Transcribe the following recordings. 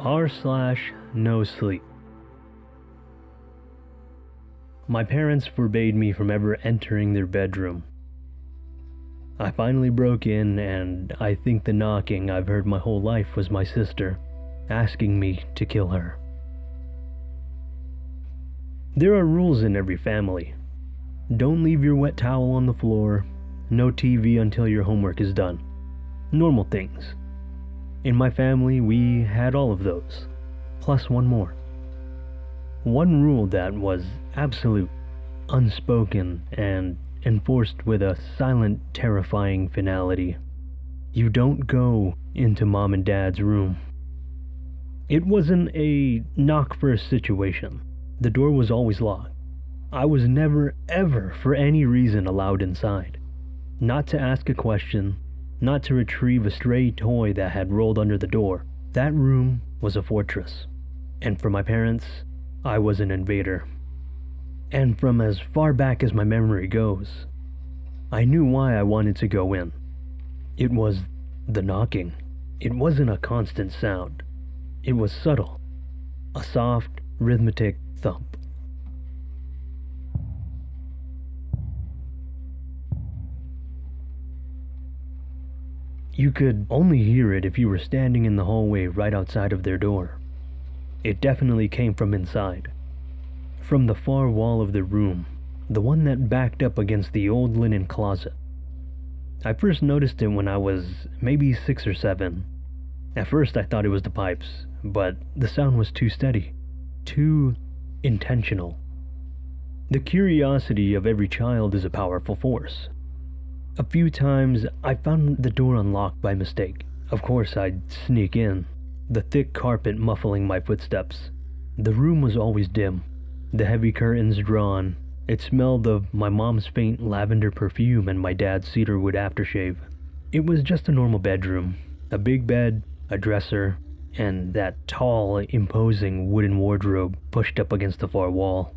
r/nosleep. My parents forbade me from ever entering their bedroom. I finally broke in, and I think the knocking I've heard my whole life was my sister asking me to kill her. There are rules in every family. Don't leave your wet towel on the floor, no TV until your homework is done. Normal things. In my family, we had all of those, plus one more. One rule that was absolute, unspoken, and enforced with a silent, terrifying finality. You don't go into mom and dad's room. It wasn't a knock-first situation. The door was always locked. I was never, ever, for any reason, allowed inside. Not to ask a question, not to retrieve a stray toy that had rolled under the door. That room was a fortress. And for my parents, I was an invader. And from as far back as my memory goes, I knew why I wanted to go in. It was the knocking. It wasn't a constant sound. It was subtle. A soft, rhythmic thump. You could only hear it if you were standing in the hallway right outside of their door. It definitely came from inside. From the far wall of the room, the one that backed up against the old linen closet. I first noticed it when I was maybe 6 or 7. At first I thought it was the pipes, but the sound was too steady, too intentional. The curiosity of every child is a powerful force. A few times I found the door unlocked by mistake. Of course I'd sneak in, the thick carpet muffling my footsteps. The room was always dim, the heavy curtains drawn. It smelled of my mom's faint lavender perfume and my dad's cedarwood aftershave. It was just a normal bedroom, a big bed, a dresser, and that tall, imposing wooden wardrobe pushed up against the far wall.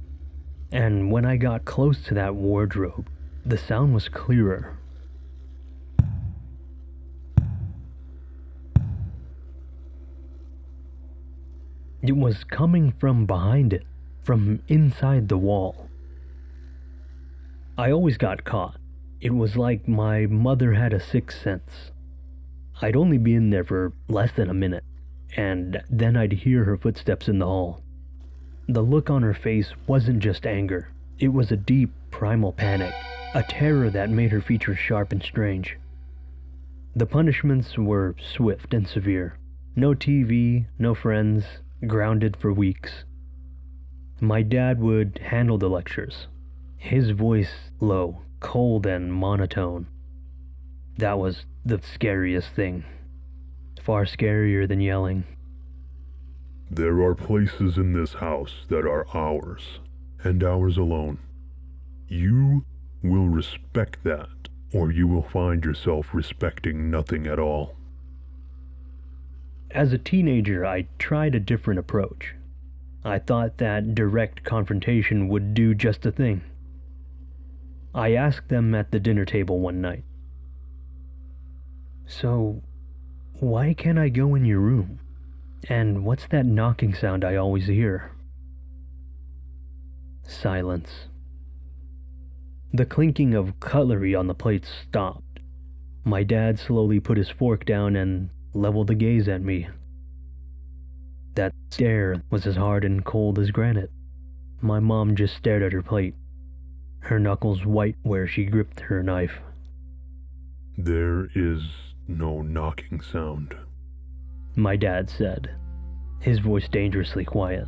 And when I got close to that wardrobe, the sound was clearer. It was coming from behind it, from inside the wall. I always got caught. It was like my mother had a sixth sense. I'd only be in there for less than a minute, and then I'd hear her footsteps in the hall. The look on her face wasn't just anger. It was a deep, primal panic, a terror that made her features sharp and strange. The punishments were swift and severe. No TV, no friends, grounded for weeks. My dad would handle the lectures, his voice low, cold, and monotone. That was the scariest thing, far scarier than yelling. There are places in this house that are ours, and ours alone. You will respect that, or you will find yourself respecting nothing at all. As a teenager, I tried a different approach. I thought that direct confrontation would do just the thing. I asked them at the dinner table one night, "So, why can't I go in your room? And what's that knocking sound I always hear?" Silence. The clinking of cutlery on the plates stopped. My dad slowly put his fork down and leveled a gaze at me. That stare was as hard and cold as granite. My mom just stared at her plate, her knuckles white where she gripped her knife. There is no knocking sound, my dad said, his voice dangerously quiet.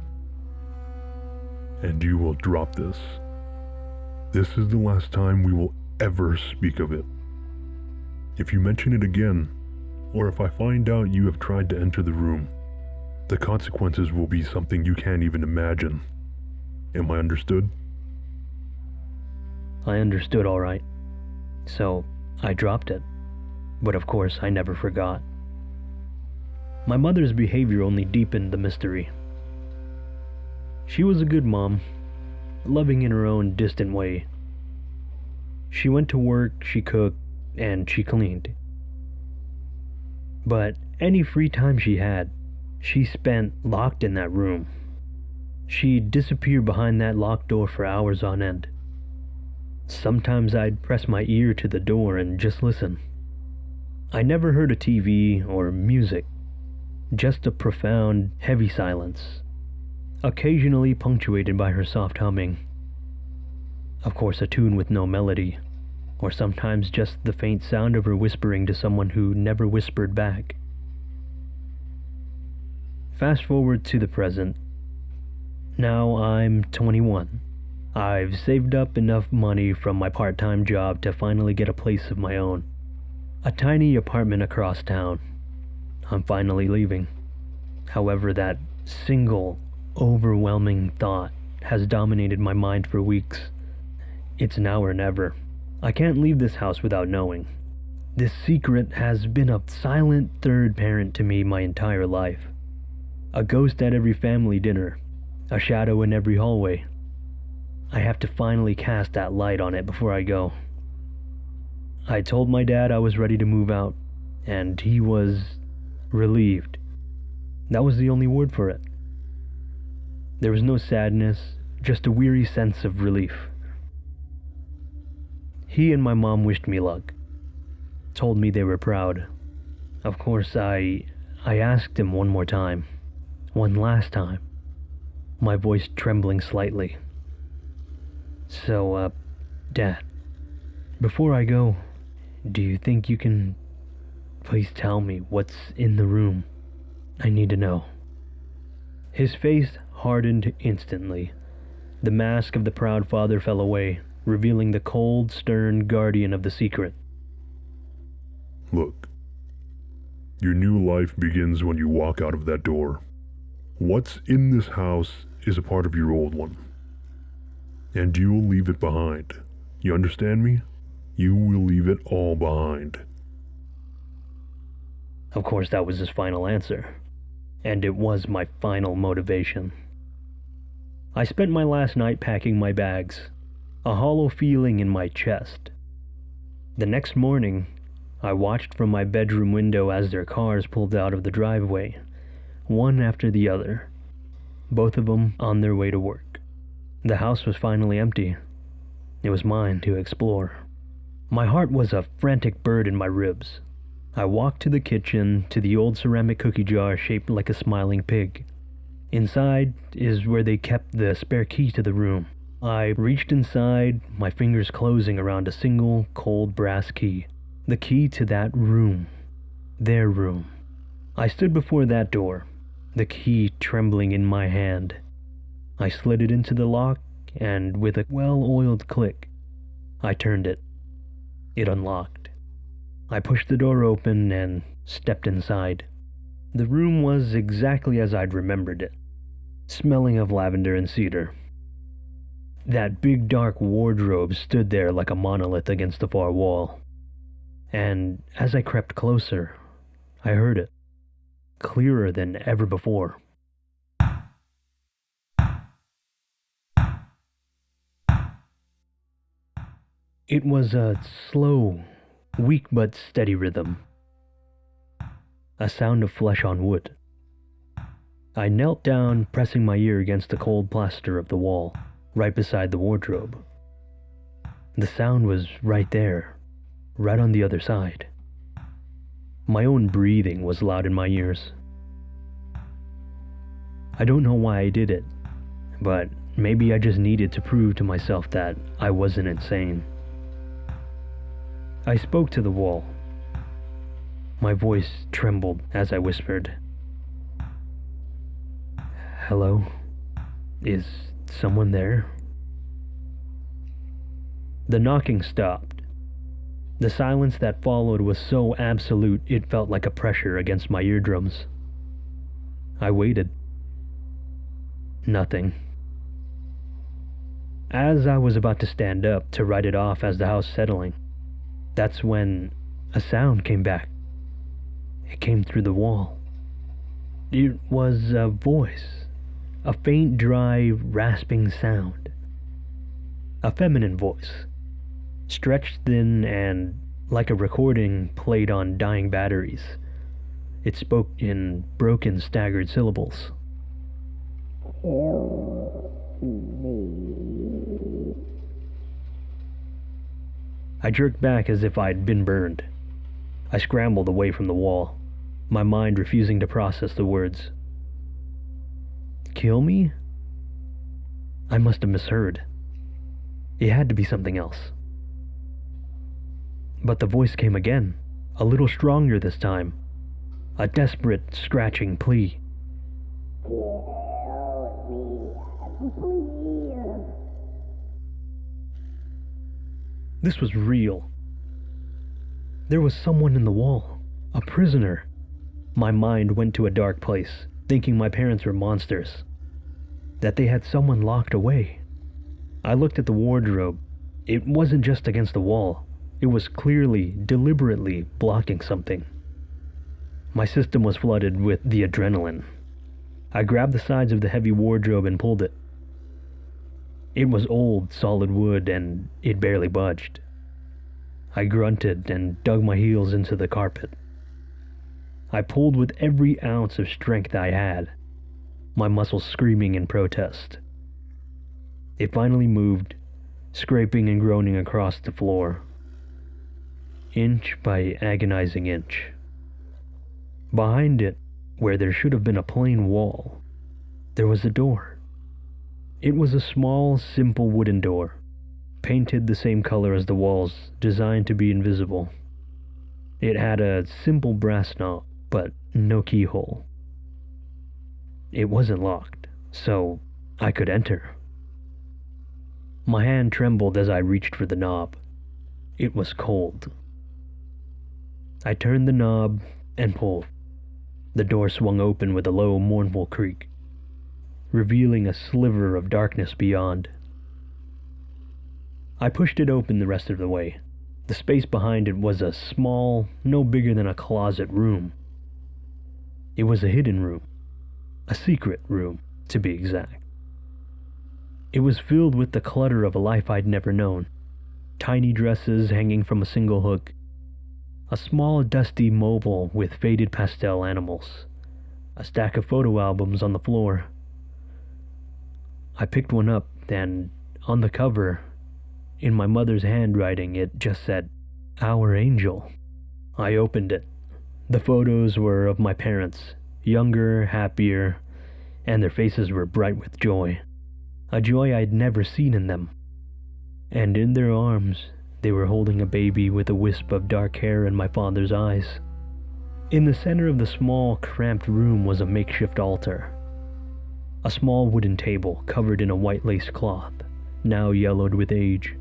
And you will drop this. This is the last time we will ever speak of it. If you mention it again, or if I find out you have tried to enter the room, the consequences will be something you can't even imagine. Am I understood? I understood all right. So I dropped it. But of course I never forgot. My mother's behavior only deepened the mystery. She was a good mom, loving in her own distant way. She went to work, she cooked, and she cleaned. But any free time she had, she spent locked in that room. She'd disappear behind that locked door for hours on end. Sometimes I'd press my ear to the door and just listen. I never heard a TV or music, just a profound, heavy silence, occasionally punctuated by her soft humming. Of course, a tune with no melody, or sometimes just the faint sound of her whispering to someone who never whispered back. Fast forward to the present. Now I'm 21. I've saved up enough money from my part-time job to finally get a place of my own. A tiny apartment across town. I'm finally leaving. However, that single, overwhelming thought has dominated my mind for weeks. It's now or never. I can't leave this house without knowing. This secret has been a silent third parent to me my entire life. A ghost at every family dinner. A shadow in every hallway. I have to finally cast that light on it before I go. I told my dad I was ready to move out, and he was relieved. That was the only word for it. There was no sadness, just a weary sense of relief. He and my mom wished me luck, told me they were proud. Of course, I asked him one more time, one last time, my voice trembling slightly. So, Dad, before I go, do you think you can please tell me what's in the room? I need to know. His face hardened instantly. The mask of the proud father fell away, revealing the cold, stern guardian of the secret. Look, your new life begins when you walk out of that door. What's in this house is a part of your old one. And you'll leave it behind. You understand me? You will leave it all behind. Of course, that was his final answer. And it was my final motivation. I spent my last night packing my bags, a hollow feeling in my chest. The next morning, I watched from my bedroom window as their cars pulled out of the driveway, one after the other, both of them on their way to work. The house was finally empty. It was mine to explore. My heart was a frantic bird in my ribs. I walked to the kitchen, to the old ceramic cookie jar shaped like a smiling pig. Inside is where they kept the spare key to the room. I reached inside, my fingers closing around a single cold brass key. The key to that room. Their room. I stood before that door, the key trembling in my hand. I slid it into the lock, and with a well-oiled click, I turned it. It unlocked. I pushed the door open and stepped inside. The room was exactly as I'd remembered it, smelling of lavender and cedar. That big dark wardrobe stood there like a monolith against the far wall. And as I crept closer, I heard it, clearer than ever before. It was a slow, weak but steady rhythm. A sound of flesh on wood. I knelt down, pressing my ear against the cold plaster of the wall, right beside the wardrobe. The sound was right there, right on the other side. My own breathing was loud in my ears. I don't know why I did it, but maybe I just needed to prove to myself that I wasn't insane. I spoke to the wall. My voice trembled as I whispered, "Hello? Is someone there?" The knocking stopped. The silence that followed was so absolute it felt like a pressure against my eardrums. I waited. Nothing. As I was about to stand up to write it off as the house settling, that's when a sound came back. It came through the wall. It was a voice, a faint, dry, rasping sound. A feminine voice, stretched thin and like a recording played on dying batteries. It spoke in broken, staggered syllables. Kill me. I jerked back as if I'd been burned. I scrambled away from the wall, my mind refusing to process the words. Kill me? I must have misheard. It had to be something else. But the voice came again, a little stronger this time. A desperate, scratching plea. Kill me, please. This was real. There was someone in the wall, a prisoner. My mind went to a dark place, thinking my parents were monsters, that they had someone locked away. I looked at the wardrobe. It wasn't just against the wall. It was clearly, deliberately blocking something. My system was flooded with the adrenaline. I grabbed the sides of the heavy wardrobe and pulled it. It was old, solid wood, and it barely budged. I grunted and dug my heels into the carpet. I pulled with every ounce of strength I had, my muscles screaming in protest. It finally moved, scraping and groaning across the floor, inch by agonizing inch. Behind it, where there should have been a plain wall, there was a door. It was a small, simple wooden door, painted the same color as the walls, designed to be invisible. It had a simple brass knob, but no keyhole. It wasn't locked, so I could enter. My hand trembled as I reached for the knob. It was cold. I turned the knob and pulled. The door swung open with a low, mournful creak, revealing a sliver of darkness beyond. I pushed it open the rest of the way. The space behind it was a small, no bigger than a closet room. It was a hidden room, a secret room, to be exact. It was filled with the clutter of a life I'd never known. Tiny dresses hanging from a single hook, a small dusty mobile with faded pastel animals, a stack of photo albums on the floor. I picked one up, and on the cover, in my mother's handwriting, it just said, "Our Angel." I opened it. The photos were of my parents, younger, happier, and their faces were bright with joy, a joy I'd never seen in them. And in their arms, they were holding a baby with a wisp of dark hair in my father's eyes. In the center of the small, cramped room was a makeshift altar. A small wooden table covered in a white lace cloth, now yellowed with age.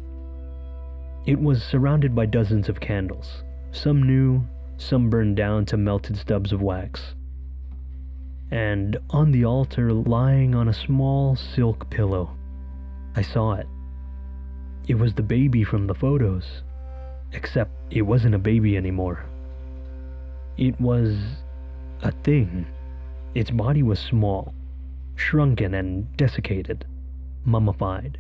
It was surrounded by dozens of candles, some new, some burned down to melted stubs of wax. And on the altar, lying on a small silk pillow, I saw it. It was the baby from the photos, except it wasn't a baby anymore. It was a thing. Its body was small, shrunken and desiccated, mummified.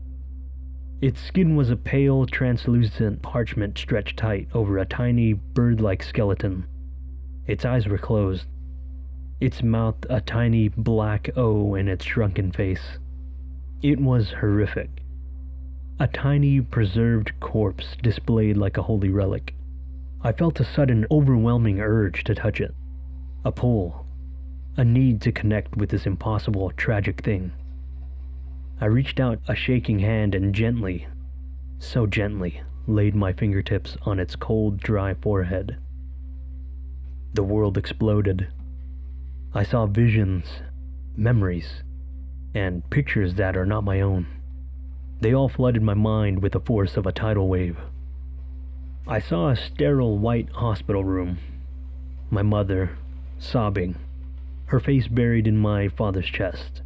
Its skin was a pale, translucent parchment stretched tight over a tiny, bird-like skeleton. Its eyes were closed, its mouth a tiny black O in its shrunken face. It was horrific. A tiny, preserved corpse displayed like a holy relic. I felt a sudden, overwhelming urge to touch it. A pull. A need to connect with this impossible, tragic thing. I reached out a shaking hand and gently, so gently, laid my fingertips on its cold, dry forehead. The world exploded. I saw visions, memories, and pictures that are not my own. They all flooded my mind with the force of a tidal wave. I saw a sterile white hospital room. My mother, sobbing, her face buried in my father's chest.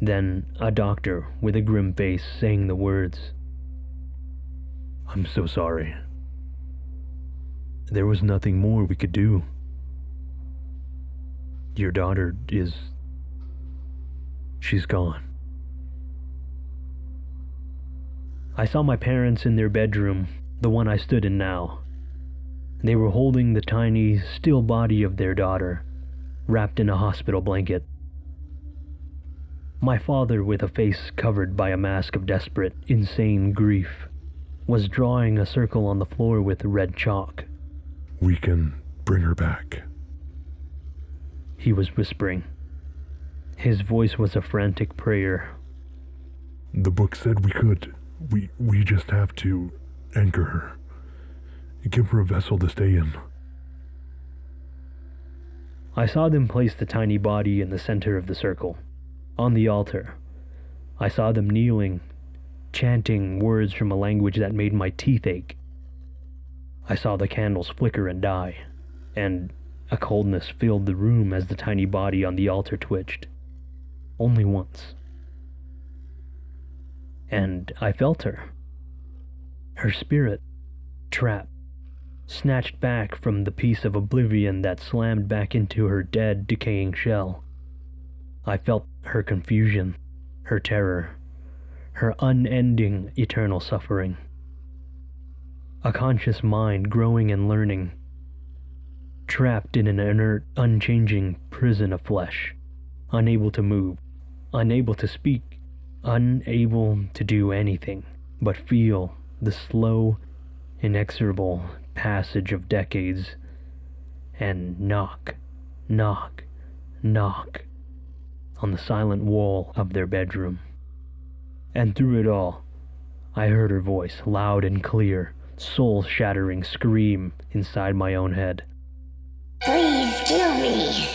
Then a doctor with a grim face saying the words, "I'm so sorry. There was nothing more we could do. Your daughter she's gone." I saw my parents in their bedroom, the one I stood in now. They were holding the tiny, still body of their daughter, wrapped in a hospital blanket. My father, with a face covered by a mask of desperate, insane grief, was drawing a circle on the floor with red chalk. "We can bring her back," he was whispering. His voice was a frantic prayer. "The book said we could. We just have to anchor her. Give her a vessel to stay in." I saw them place the tiny body in the center of the circle, on the altar. I saw them kneeling, chanting words from a language that made my teeth ache. I saw the candles flicker and die, and a coldness filled the room as the tiny body on the altar twitched. Only once. And I felt her. Her spirit, trapped, snatched back from the piece of oblivion that slammed back into her dead, decaying shell. I felt her confusion, her terror, her unending, eternal suffering. A conscious mind growing and learning, trapped in an inert, unchanging prison of flesh, unable to move, unable to speak, unable to do anything but feel the slow, inexorable passage of decades and knock, knock, knock on the silent wall of their bedroom. And through it all, I heard her voice, loud and clear, soul-shattering scream inside my own head. Please kill me.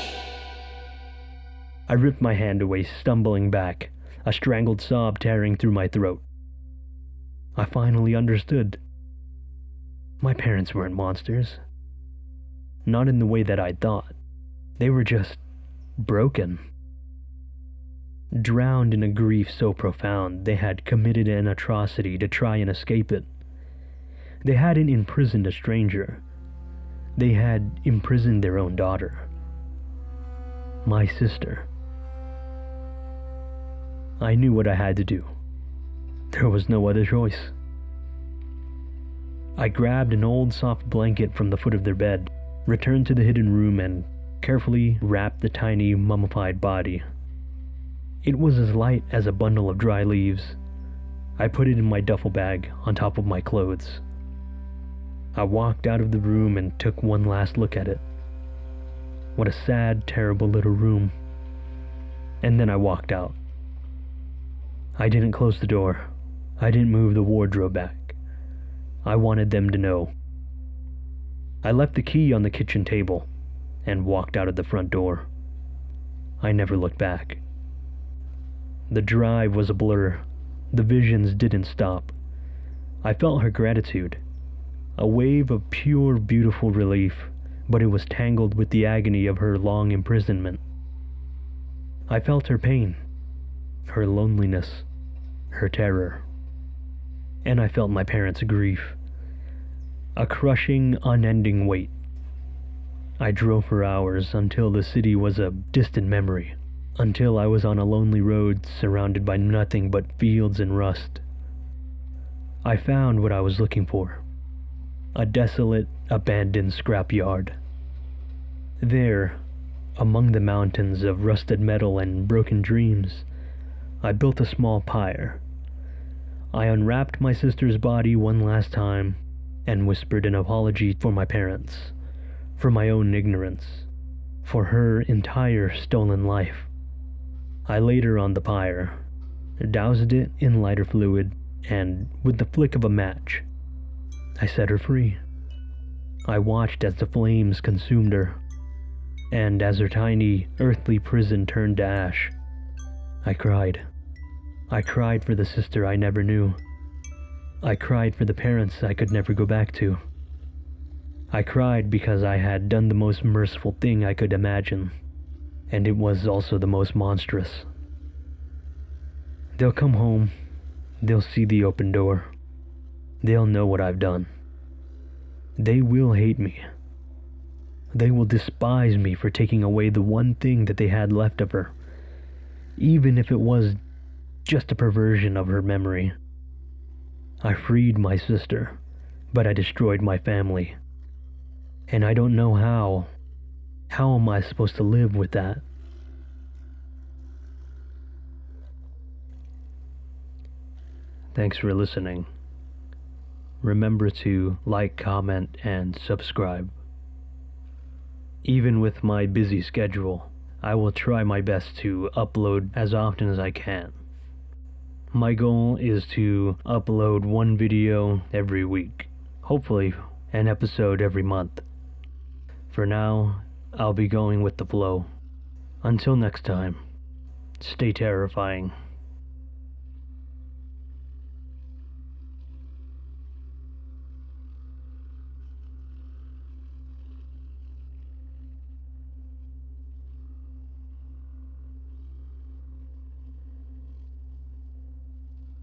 I ripped my hand away, stumbling back, a strangled sob tearing through my throat. I finally understood. My parents weren't monsters. Not in the way that I'd thought. They were just broken. Drowned in a grief so profound they had committed an atrocity to try and escape it. They hadn't imprisoned a stranger. They had imprisoned their own daughter. My sister. I knew what I had to do. There was no other choice. I grabbed an old soft blanket from the foot of their bed, returned to the hidden room, and carefully wrapped the tiny mummified body. It was as light as a bundle of dry leaves. I put it in my duffel bag on top of my clothes. I walked out of the room and took one last look at it. What a sad, terrible little room. And then I walked out. I didn't close the door. I didn't move the wardrobe back. I wanted them to know. I left the key on the kitchen table and walked out of the front door. I never looked back. The drive was a blur. The visions didn't stop. I felt her gratitude, a wave of pure, beautiful relief, but it was tangled with the agony of her long imprisonment. I felt her pain, her loneliness, her terror. And I felt my parents' grief, a crushing, unending weight. I drove for hours until the city was a distant memory, until I was on a lonely road surrounded by nothing but fields and rust. I found what I was looking for, a desolate, abandoned scrapyard. There, among the mountains of rusted metal and broken dreams, I built a small pyre. I unwrapped my sister's body one last time and whispered an apology for my parents, for my own ignorance, for her entire stolen life. I laid her on the pyre, doused it in lighter fluid, and with the flick of a match, I set her free. I watched as the flames consumed her, and as her tiny, earthly prison turned to ash, I cried. I cried for the sister I never knew. I cried for the parents I could never go back to. I cried because I had done the most merciful thing I could imagine, and it was also the most monstrous. They'll come home, they'll see the open door, they'll know what I've done. They will hate me. They will despise me for taking away the one thing that they had left of her, even if it was just a perversion of her memory. I freed my sister, but I destroyed my family. And I don't know how. How am I supposed to live with that? Thanks for listening. Remember to like, comment, and subscribe. Even with my busy schedule, I will try my best to upload as often as I can. My goal is to upload one video every week, hopefully an episode every month. For now, I'll be going with the flow. Until next time, stay terrifying.